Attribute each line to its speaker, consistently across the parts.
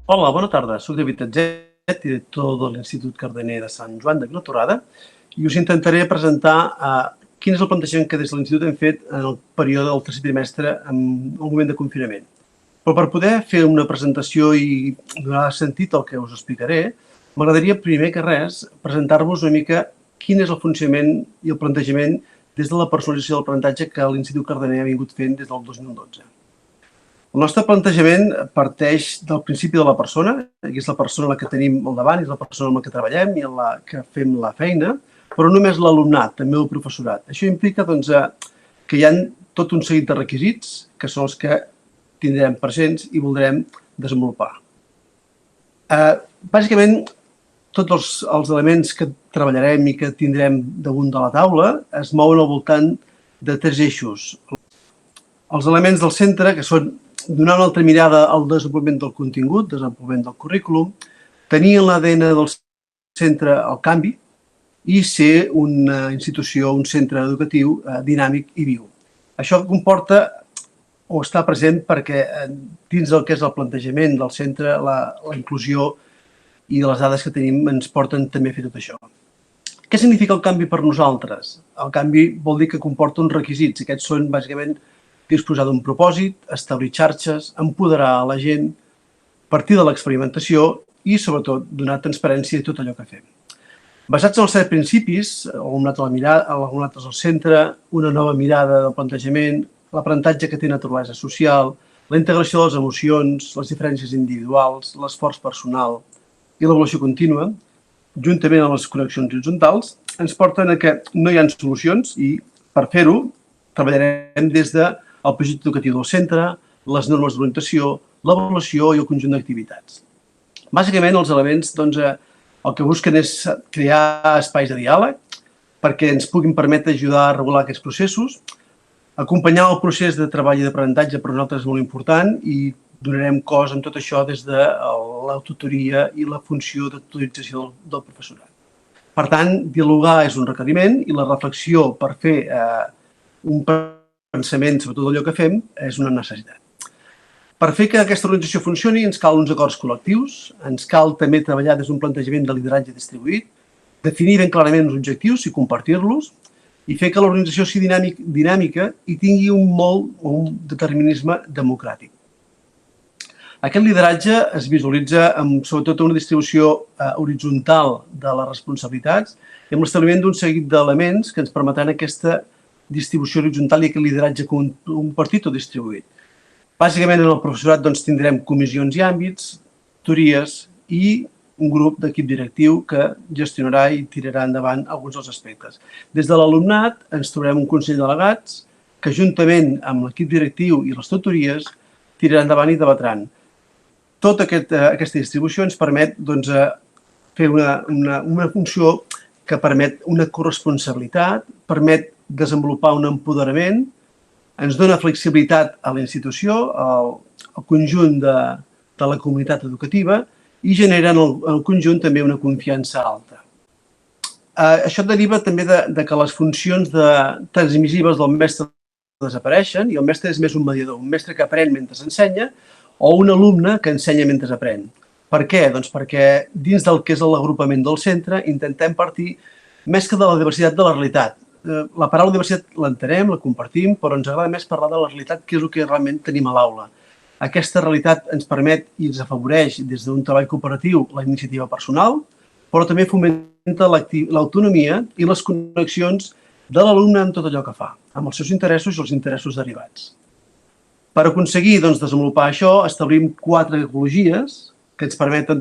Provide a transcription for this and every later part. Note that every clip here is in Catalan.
Speaker 1: Hola, bona tarda. Soc David Atzet, director de l'Institut Cardener de Sant Joan de Vilatorrada, i us intentaré presentar quin és el plantejament que des de l'Institut hem fet en el període del tercer trimestre en el moment de confinament. Però per poder fer una presentació i donar sentit al que us explicaré, m'agradaria primer que res presentar-vos una mica quin és el funcionament i el plantejament des de la personalització del aprenentatge que l'Institut Cardener ha vingut fent des del 2012. El nostre plantejament parteix del principi de la persona, que és la persona a la que tenim al davant, és la persona amb la que treballem i amb la que fem la feina, però només l'alumnat, també el professorat. Això implica que hi ha tot un seguit de requisits que són els que tindrem presents i voldrem desenvolupar. Bàsicament, tots els elements que treballarem i que tindrem damunt de la taula es mouen al voltant de tres eixos. Els elements del centre, que són donar una altra mirada al desenvolupament del contingut, desenvolupament del currículum, tenir l'ADN del centre al canvi i ser una institució, un centre educatiu dinàmic i viu. Això comporta o està present perquè dins del que és el plantejament del centre, la inclusió i les dades que tenim ens porten també a fer tot això. Què significa el canvi per nosaltres? El canvi vol dir que comporta uns requisits. Aquests són, bàsicament, disposar d'un propòsit, establir xarxes, empoderar a la gent, partir de l'experimentació i, sobretot, donar transparència a tot allò que fem. Basats en els 7 principis, l'alumnat és al centre, una nova mirada del plantejament, l'aprenentatge que té naturalesa social, la integració de les emocions, les diferències individuals, l'esforç personal i l'avaluació contínua, juntament amb les connexions horitzontals, ens porten a que no hi ha solucions i, per fer-ho, treballarem des del projecte educatiu del centre, les normes d'orientació, l'avaluació i el conjunt d'activitats. Bàsicament, els elements el que busquen és crear espais de diàleg perquè ens puguin permetre ajudar a regular aquests processos, acompanyar el procés de treball i d'aprenentatge per nosaltres és molt important i donarem cos en tot això des de la tutoria i la funció de tutorització del professorat. Per tant, dialogar és un requeriment i la reflexió per fer un pensament sobre tot allò que fem és una necessitat. Per fer que aquesta organització funcioni ens cal uns acords col·lectius, ens cal també treballar des d'un plantejament de lideratge distribuït, definir ben clarament els objectius i compartir-los i fer que l'organització sigui dinàmica i tingui un determinisme democràtic. Aquest lideratge es visualitza amb, sobretot, una distribució horitzontal de les responsabilitats i amb l'establiment d'un seguit d'elements que ens permetran aquesta distribució horitzontal i aquest lideratge compartit o distribuït. Bàsicament, en el professorat tindrem comissions i àmbits, tutories i un grup d'equip directiu que gestionarà i tirarà endavant alguns dels aspectes. Des de l'alumnat ens trobarem un consell de delegats que, juntament amb l'equip directiu i les tutories, tiraran endavant i debatran. Tota aquesta distribució ens permet fer una funció que permet una corresponsabilitat, permet desenvolupar un empoderament, ens dona flexibilitat a la institució, al conjunt de la comunitat educativa i genera en el conjunt també una confiança alta. Això deriva també que les funcions transmissives del mestre desapareixen i el mestre és més un mediador, un mestre que aprèn mentre ensenya o un alumne que ensenya mentre aprèn. Per què? Doncs perquè dins del que és l'agrupament del centre intentem partir més que de la diversitat de la realitat. La paraula diversitat l'entenem, la compartim, però ens agrada més parlar de la realitat, que és el que realment tenim a l'aula. Aquesta realitat ens permet i ens afavoreix des d'un treball cooperatiu la iniciativa personal, però també fomenta l'autonomia i les connexions de l'alumne amb tot allò que fa, amb els seus interessos i els interessos derivats. Per aconseguir desenvolupar això, establim 4 ecologies que ens permeten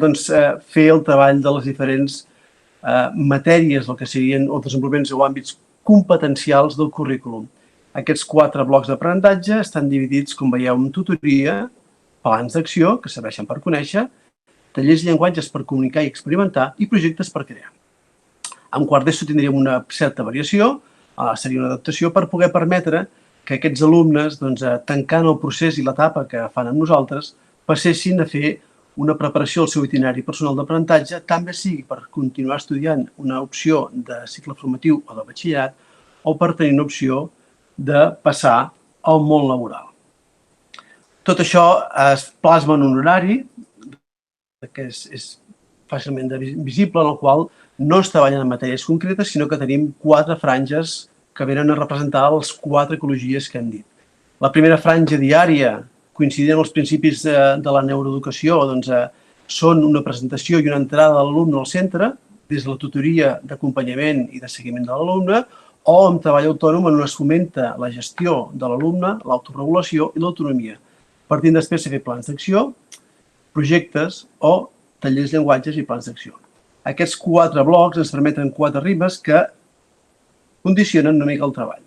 Speaker 1: fer el treball de les diferents matèries, el que serien els desenvolupaments o àmbits competencials del currículum. Aquests 4 blocs d'aprenentatge estan dividits, com veieu, en tutoria, plans d'acció, que serveixen per conèixer, tallers i llenguatges per comunicar i experimentar i projectes per crear. En quart d'ESO tindríem una certa variació, seria una adaptació per poder permetre que aquests alumnes, tancant el procés i l'etapa que fan amb nosaltres, passessin a fer una preparació al seu itinerari personal d'aprenentatge, també sigui per continuar estudiant una opció de cicle formatiu o de batxillerat o per tenir una opció de passar al món laboral. Tot això es plasma en un horari que és fàcilment visible, en el qual no es treballen en matèries concretes, sinó que tenim 4 franges que venen a representar les 4 ecologies que hem dit. La primera franja diària, coincidint amb els principis de la neuroeducació, doncs, són una presentació i una entrada de l'alumne al centre, des de la tutoria d'acompanyament i de seguiment de l'alumne, o amb treball autònom on es fomenta la gestió de l'alumne, l'autoregulació i l'autonomia, partint després de fer plans d'acció, projectes o tallers, llenguatges i plans d'acció. Aquests 4 blocs ens permeten 4 rimes que condicionen una mica el treball.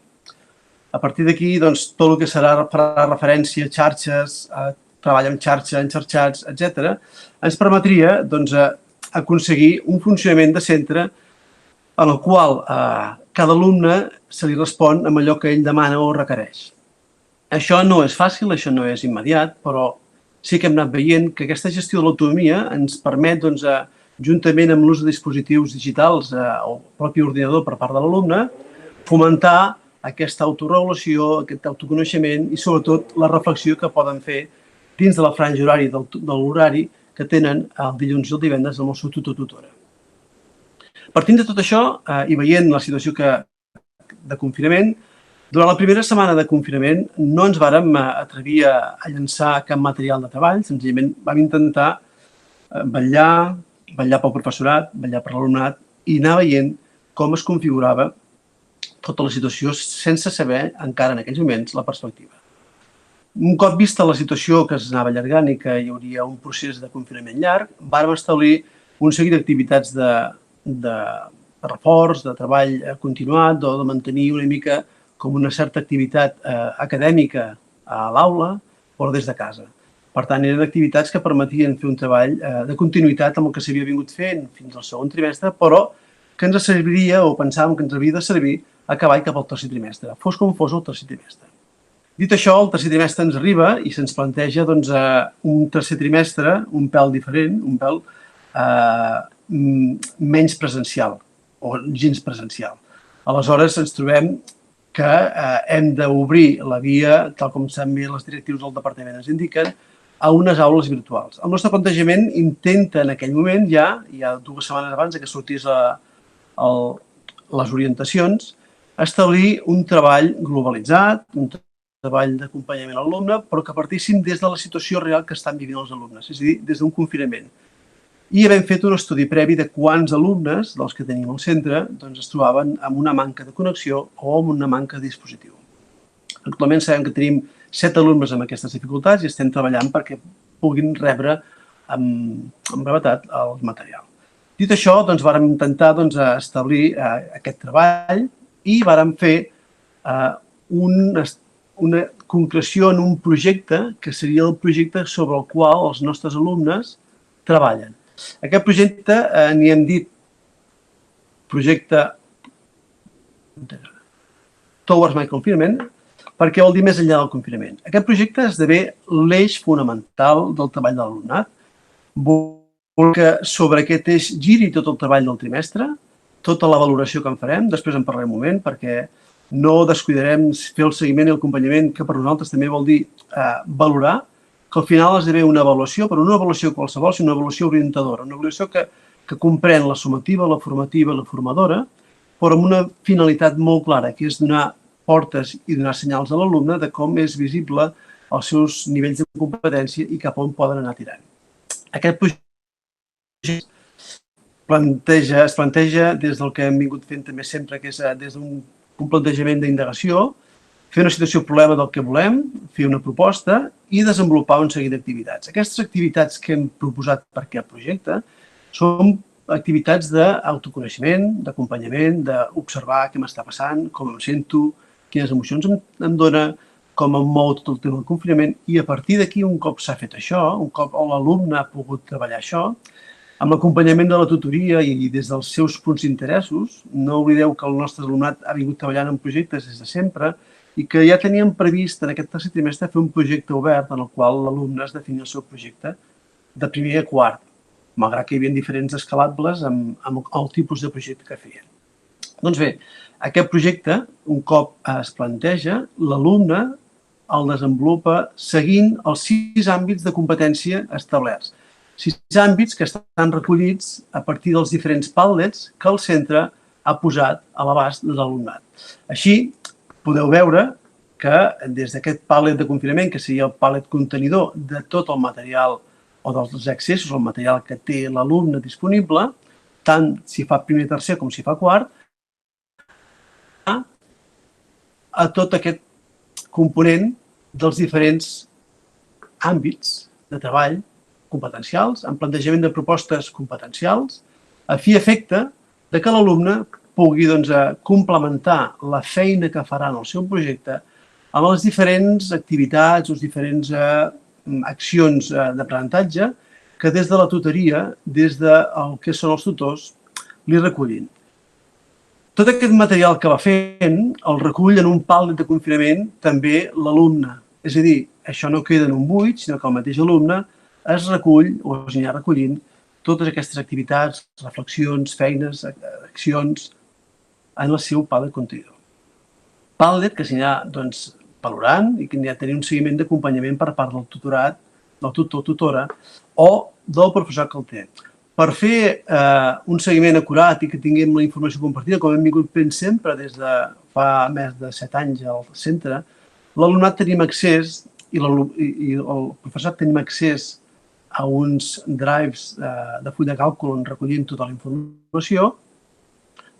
Speaker 1: A partir d'aquí, doncs, tot el que farà referència a xarxes, a treball amb xarxa, enxarxats, etc., ens permetria doncs, aconseguir un funcionament de centre en el qual cada alumne se li respon amb allò que ell demana o requereix. Això no és fàcil, això no és immediat, però sí que hem anat veient que aquesta gestió de l'autonomia ens permet, doncs, juntament amb l'ús de dispositius digitals o el propi ordinador per part de l'alumne, fomentar aquesta autorregulació, aquest autoconeixement i, sobretot, la reflexió que poden fer dins de la franja horària de l'horari que tenen el dilluns i el divendres amb el seu tutor-tutora. Partint de tot això i veient la situació de confinament, durant la primera setmana de confinament no ens vàrem atrevir a llançar cap material de treball, senzillament vam intentar vetllar pel professorat, vetllar per l'alumnat i anar veient com es configurava tota la situació sense saber encara en aquells moments la perspectiva. Un cop vista la situació que es anava allargant i que hi hauria un procés de confinament llarg, vam establir un seguit d'activitats de reforç, de treball continuat o de mantenir una mica com una certa activitat acadèmica a l'aula, però des de casa. Per tant, eren activitats que permetien fer un treball de continuïtat amb el que s'havia vingut fent fins al segon trimestre, però que ens serviria, o pensàvem que ens havia de servir, acabar cap al tercer trimestre, fos com fos el tercer trimestre. Dit això, el tercer trimestre ens arriba i se'ns planteja un tercer trimestre un pèl diferent, un pèl menys presencial o gens presencial. Aleshores, ens trobem que hem d'obrir la via, tal com també les directrius del departament ens indiquen, a unes aules virtuals. El nostre plantejament intenta en aquell moment, ja 2 setmanes abans que sortís les orientacions, establir un treball globalitzat, un treball d'acompanyament a l'alumne, però que partíssim des de la situació real que estan vivint els alumnes, és a dir, des d'un confinament. I havem fet un estudi previ de quants alumnes dels que tenim al centre es trobaven amb una manca de connexió o amb una manca de dispositiu. Actualment sabem que tenim 7 alumnes amb aquestes dificultats i estem treballant perquè puguin rebre amb brevetat el material. Dit això, vàrem intentar establir aquest treball i vàrem fer una concreció en un projecte que seria el projecte sobre el qual els nostres alumnes treballen. Aquest projecte n'hi hem dit projecte Towards My Confinement, perquè vol dir més enllà del confinament. Aquest projecte esdevé l'eix fonamental del treball de l'alumnat. Vol que sobre aquest eix giri tot el treball del trimestre, tota la valoració que en farem, després en parlarem un moment, perquè no descuidarem fer el seguiment i l'acompanyament, que per nosaltres també vol dir valorar, que al final esdevé una avaluació, però no una avaluació qualsevol, sinó una avaluació orientadora, una avaluació que comprèn la sumativa, la formativa i la formadora, però amb una finalitat molt clara, que és donar portes i donar senyals a l'alumne de com és visible els seus nivells de competència i cap on poden anar tirant. Aquest projecte es planteja des del que hem vingut fent també sempre, que és des d'un plantejament d'indagació, fer una situació problema del que volem, fer una proposta i desenvolupar un seguit d'activitats. Aquestes activitats que hem proposat per aquest projecte són activitats d'autoconeixement, d'acompanyament, d'observar què m'està passant, com em sento, quines emocions em dona, com em mou tot el tema del confinament, i a partir d'aquí, un cop s'ha fet això, un cop l'alumne ha pogut treballar això, amb l'acompanyament de la tutoria i des dels seus punts d'interessos, no oblideu que el nostre alumnat ha vingut treballant en projectes des de sempre i que ja teníem previst en aquest tercer trimestre fer un projecte obert en el qual l'alumne es definia el seu projecte de primer a quart, malgrat que hi havia diferents escalables amb el tipus de projecte que feien. Doncs bé, aquest projecte, un cop es planteja, l'alumne el desenvolupa seguint els 6 àmbits de competència establerts. 6 àmbits que estan recollits a partir dels diferents Padlets que el centre ha posat a l'abast de l'alumnat. Així, podeu veure que des d'aquest Padlet de confinament, que seria el Padlet contenidor de tot el material o dels accessos al material que té l'alumne disponible, tant si fa primer i tercer com si fa quart, a tot aquest component dels diferents àmbits de treball competencials, amb plantejament de propostes competencials, a fi i efecte de que l'alumne pugui complementar la feina que farà en el seu projecte amb les diferents activitats, les diferents accions d'aprenentatge que des de la tutoria, des del que són els tutors, li recullin. Tot aquest material que va fent el recull en un Padlet de confinament també l'alumne. És a dir, això no queda en un buit, sinó que el mateix alumne es recull o es anirà recollint totes aquestes activitats, reflexions, feines, accions en el seu Padlet contenidor. Padlet que s'anirà valorant i que anirà a tenir un seguiment d'acompanyament per part del tutorat, del tutor o tutora o del professor que el té. Per fer un seguiment acurat i que tinguem la informació compartida, com hem vingut fent sempre des de fa més de 7 anys al centre, l'alumnat tenim accés i el professorat tenim accés a uns drives de full de càlcul on recollim tota la informació,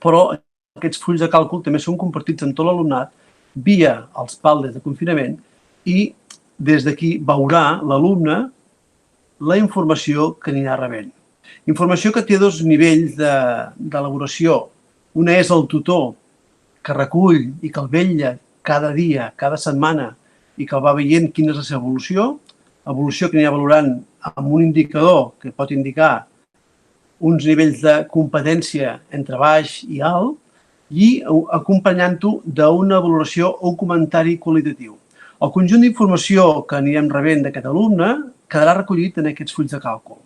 Speaker 1: però aquests fulls de càlcul també són compartits amb tot l'alumnat via els Padlets de confinament i des d'aquí veurà l'alumne la informació que anirà rebent. Informació que té dos nivells d'elaboració. Una és el tutor, que recull i que el vetlla cada dia, cada setmana, i que el va veient quina és la seva evolució que anirà valorant amb un indicador que pot indicar uns nivells de competència entre baix i alt i acompanyant-ho d'una valoració o un comentari qualitatiu. El conjunt d'informació que anirem rebent d'aquest alumne quedarà recollit en aquests fulls de càlcul,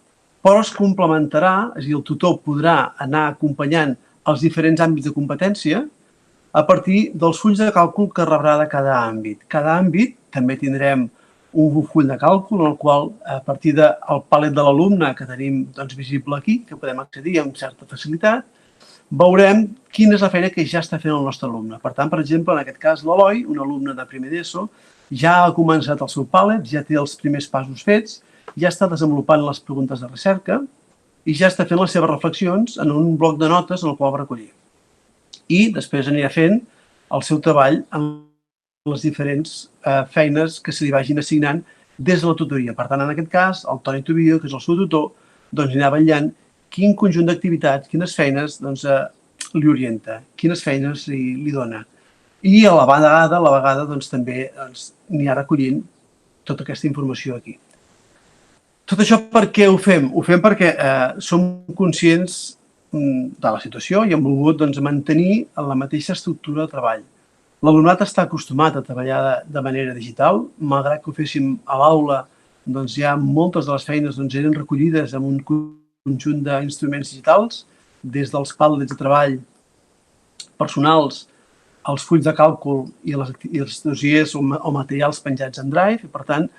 Speaker 1: però es complementarà, és a dir, el tutor podrà anar acompanyant els diferents àmbits de competència a partir dels fulls de càlcul que rebrà de cada àmbit. Cada àmbit també tindrem un full de càlcul en el qual, a partir del Padlet de l'alumne que tenim visible aquí, que podem accedir amb certa facilitat, veurem quina és la feina que ja està fent el nostre alumne. Per tant, per exemple, en aquest cas, l'Eloi, un alumne de primer d'ESO, ja ha començat el seu Padlet, ja té els primers passos fets, ja està desenvolupant les preguntes de recerca i ja està fent les seves reflexions en un bloc de notes en el qual va recollir. I després anirà fent el seu treball en les diferents feines que se li vagin assignant des de la tutoria. Per tant, en aquest cas, el Toni Tubio, que és el seu tutor, anirà vetllant quin conjunt d'activitats, quines feines li orienta, quines feines li dona. I a la vegada també anirà recollint tota aquesta informació aquí. Tot això per què ho fem? Ho fem perquè som conscients de la situació i hem volgut mantenir la mateixa estructura de treball. L'alumnat està acostumat a treballar de manera digital, malgrat que ho féssim a l'aula, ja moltes de les feines eren recollides en un conjunt d'instruments digitals, des dels Padlets de treball personals, els fulls de càlcul i els dossiers o materials penjats en Drive. I, per tant,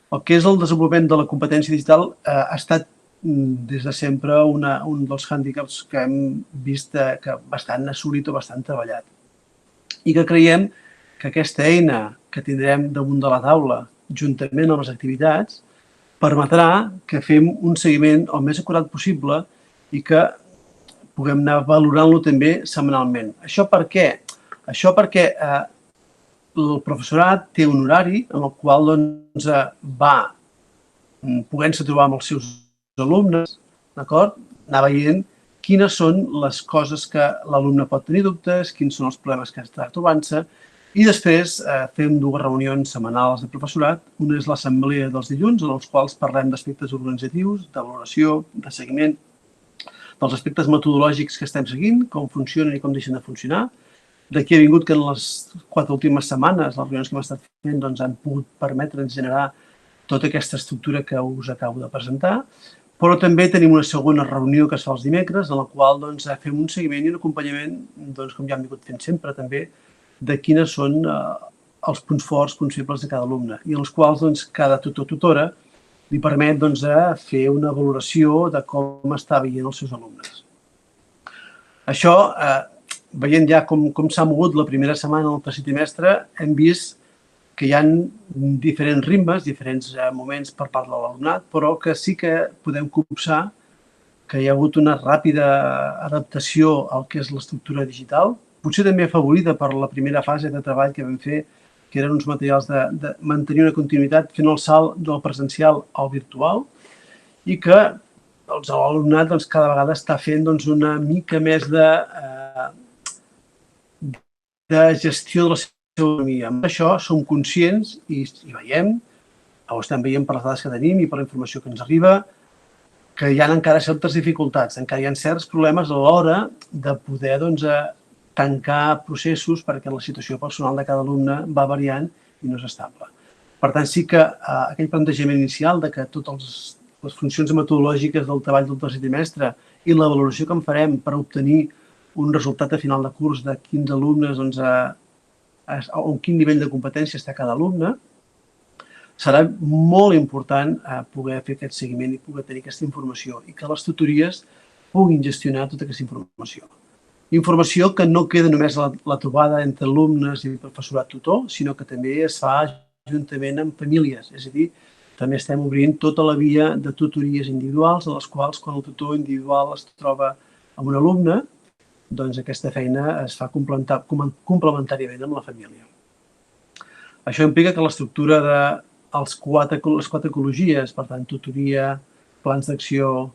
Speaker 1: el que és el desenvolupament de la competència digital ha estat des de sempre un dels hàndicaps que hem vist bastant assolit o bastant treballat. I que creiem que aquesta eina que tindrem damunt de la taula, juntament amb les activitats, permetrà que fem un seguiment el més acurat possible i que puguem anar valorant-lo també setmanalment. Això per què? Això perquè el professorat té un horari en el qual va podent-se trobar amb els seus alumnes, anar veient quines són les coses que l'alumne pot tenir dubtes, quins són els problemes que està trobant-se, i després fem 2 reunions setmanals de professorat. Una és l'assemblea dels dilluns, en els quals parlem d'aspectes organitzatius, de valoració, de seguiment, dels aspectes metodològics que estem seguint, com funcionen i com deixen de funcionar. D'aquí ha vingut que en les 4 últimes setmanes, les reunions que hem estat fent, han pogut permetre'ns generar tota aquesta estructura que us acabo de presentar. Però també tenim una segona reunió que es fa els dimecres, en la qual fem un seguiment i un acompanyament, com ja hem vingut fent sempre també, de quines són els punts forts, punts febles de cada alumne, i en els quals cada tutor o tutora li permet fer una valoració de com està veient els seus alumnes. Això, veient ja com s'ha mogut la primera setmana del tercer trimestre, hem vist que hi ha diferents ritmes, diferents moments per part de l'alumnat, però que sí que podem copsar que hi ha hagut una ràpida adaptació al que és l'estructura digital, potser també afavorida per la primera fase de treball que vam fer, que eren uns materials de mantenir una continuïtat fent el salt del presencial al virtual, i que l'alumnat cada vegada està fent una mica més de gestió de la seva autonomia. Amb això som conscients i veiem, ho estem veient per les dades que tenim i per la informació que ens arriba, que hi ha encara certes dificultats, encara hi ha certs problemes a l'hora de poder tancar processos perquè la situació personal de cada alumne va variant i no és estable. Per tant, sí que aquell plantejament inicial de que totes les funcions metodològiques del treball del tercer trimestre i la valoració que en farem per obtenir un resultat a final de curs de quins alumnes o en quin nivell de competència està cada alumne, serà molt important poder fer aquest seguiment i poder tenir aquesta informació i que les tutories puguin gestionar tota aquesta informació. Informació que no queda només a la trobada entre alumnes i professorat tutor, sinó que també es fa juntament amb famílies. És a dir, també estem obrint tota la via de tutories individuals, a les quals, quan el tutor individual es troba amb un alumne, doncs aquesta feina es fa complementàriament amb la família. Això implica que l'estructura de les quatre ecologies, per tant, tutoria, plans d'acció,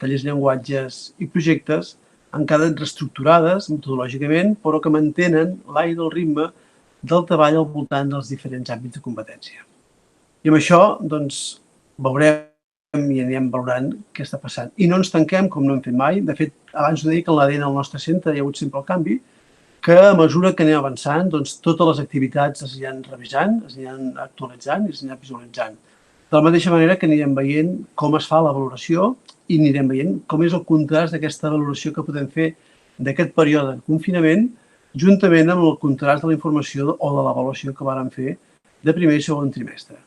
Speaker 1: tallers llenguatges i projectes, han quedat reestructurades metodològicament, però que mantenen l'aire del ritme del treball al voltant dels diferents àmbits de competència. I amb això, doncs, veurem i anirem valorant què està passant. I no ens tanquem, com no hem fet mai. De fet, abans ho deia que en l'ADN del nostre centre hi ha hagut sempre el canvi, que a mesura que anem avançant, doncs, totes les activitats es aniran revisant, es aniran actualitzant i es aniran visualitzant. De la mateixa manera que anirem veient com es fa la valoració i anirem veient com és el contrast d'aquesta valoració que podem fer d'aquest període de confinament juntament amb el contrast de la informació o de l'avaluació que vàrem fer de primer i segon trimestre.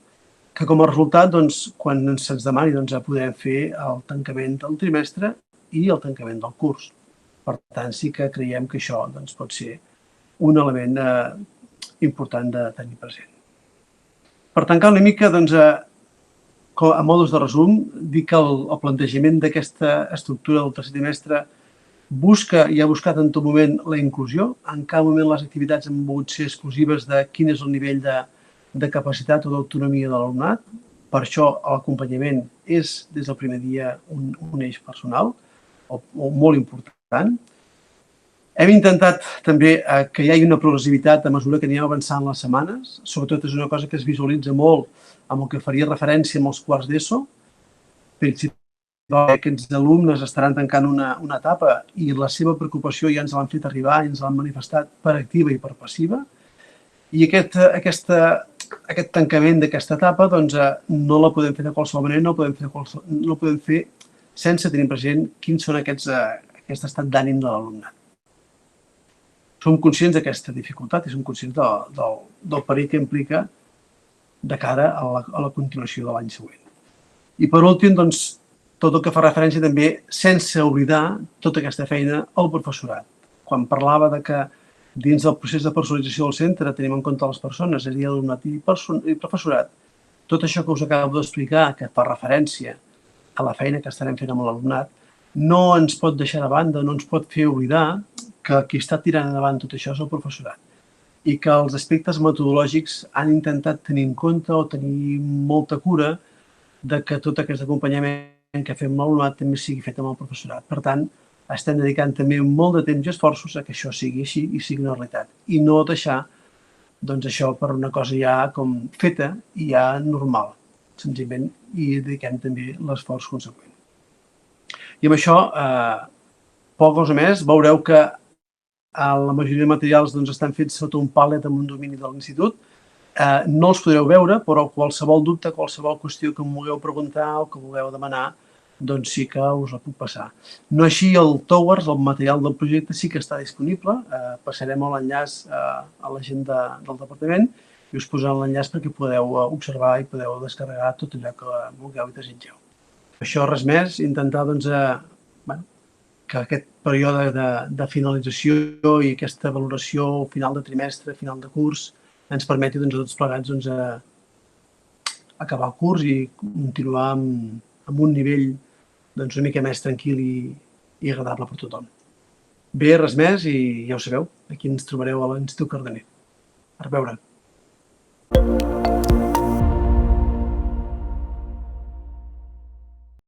Speaker 1: Que com a resultat, quan se'ns demani, podem fer el tancament del trimestre i el tancament del curs. Per tant, sí que creiem que això pot ser un element important de tenir present. Per tancar una mica, a modus de resum, dir que el plantejament d'aquesta estructura del tercer trimestre busca i ha buscat en tot moment la inclusió. En cap moment les activitats han pogut ser exclusives de quin és el nivell de capacitat o d'autonomia de l'alumnat. Per això l'acompanyament és, des del primer dia, un eix personal o molt important. Hem intentat també que hi hagi una progressivitat a mesura que anem avançant les setmanes. Sobretot és una cosa que es visualitza molt amb el que faria referència amb els quarts d'ESO. Principalment aquests alumnes estaran tancant una etapa i la seva preocupació ja ens l'han fet arribar i ens l'han manifestat per activa i per passiva. I aquest tancament d'aquesta etapa no la podem fer de qualsevol manera, no la podem fer sense tenir present quins són aquest estat d'ànim de l'alumnat. Som conscients d'aquesta dificultat i som conscients del perill que implica de cara a la continuació de l'any següent. I per últim, tot el que fa referència també, sense oblidar tota aquesta feina, al professorat. Quan parlava que dins del procés de personalització del centre tenim en compte les persones, és a dir, alumnat i professorat. Tot això que us acabo d'explicar, que fa referència a la feina que estarem fent amb l'alumnat, no ens pot deixar de banda, no ens pot fer oblidar que qui està tirant endavant tot això és el professorat i que els aspectes metodològics han intentat tenir en compte o tenir molta cura de que tot aquest acompanyament que fem amb l'alumnat també sigui fet amb el professorat. Per tant, estem dedicant també molt de temps i esforços a que això sigui així i sigui una realitat. I no deixar això per una cosa ja com feta i ja normal, senzillament, i dediquem també l'esforç conseqüent. I amb això, poca cosa més, veureu que la majoria de materials estan fets sota un pàlet amb un domini de l'institut. No els podreu veure, però qualsevol dubte, qualsevol qüestió que em vulgueu preguntar o que vulgueu demanar, doncs sí que us la puc passar. No així el Towers, el material del projecte sí que està disponible. Passarem l'enllaç a la gent del departament i us posarem l'enllaç perquè podeu observar i podeu descarregar tot allò que vulgueu i desitgeu. Això res més, intentar doncs, que aquest període de finalització i aquesta valoració final de trimestre, final de curs, ens permeti doncs, a tots plegats doncs, acabar el curs i continuar amb un nivell doncs, una mica més tranquil i agradable per tothom. Bé, res més i ja ho sabeu, aquí ens trobareu a l'Institut Cardener. A veure.